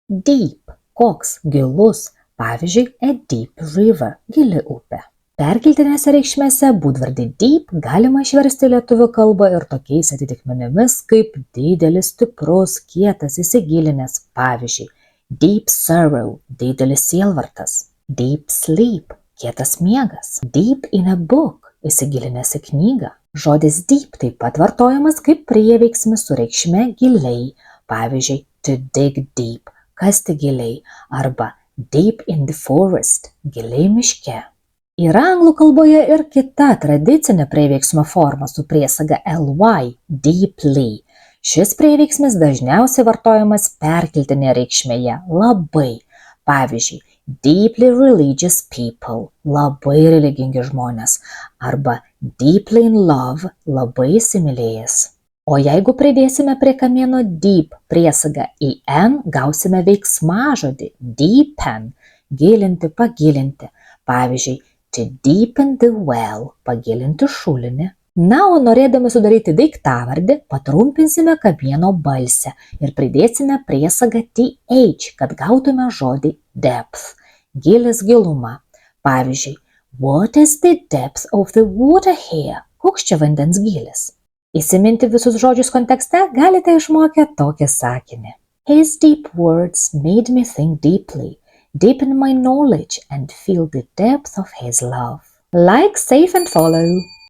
Deep, koks gilus, pavyzdžiui, a deep river, gili upė. Perkeltinėse reikšmėse būdvardį deep galima išversti į lietuvių kalbą ir tokiais atitikmenimis kaip didelis, stiprus, kietas, įsigilinęs, pavyzdžiui, deep sorrow, didelis sielvartas, deep sleep, kietas miegas, deep in a book, įsigilinęs į knygą. Žodis deep taip pat vartojamas kaip prieveiksmis su reikšme giliai, pavyzdžiui, to dig deep, kasti giliai, arba deep in the forest, giliai miške. Yra anglų kalboje ir kita tradicinė prieveiksmo forma su priesaga ly, deeply. Šis prieveiksmis dažniausiai vartojamas perkeltinėje reikšmėje labai. Pavyzdžiui, deeply religious people, labai religingi žmonės, arba deeply in love, labai įsimylėjęs. O jeigu pridėsime prie kamieno deep priesagą en, gausime veiksmažodį deepen, gilinti, pagilinti. Pavyzdžiui, to deepen the well, pagilinti šulinį. Na, o norėdami sudaryti daiktavardį, patrumpinsime kamieno balsę ir pridėsime priesagą th, kad gautume žodį depth, gilis, gilumą. Pavyzdžiui, what is the depth of the water here? Koks čia vandens gilis? Įsiminti visus žodžius kontekste galite išmokę tokį sakinį. His deep words made me think deeply, deepen my knowledge and feel the depth of his love. Like, save and follow.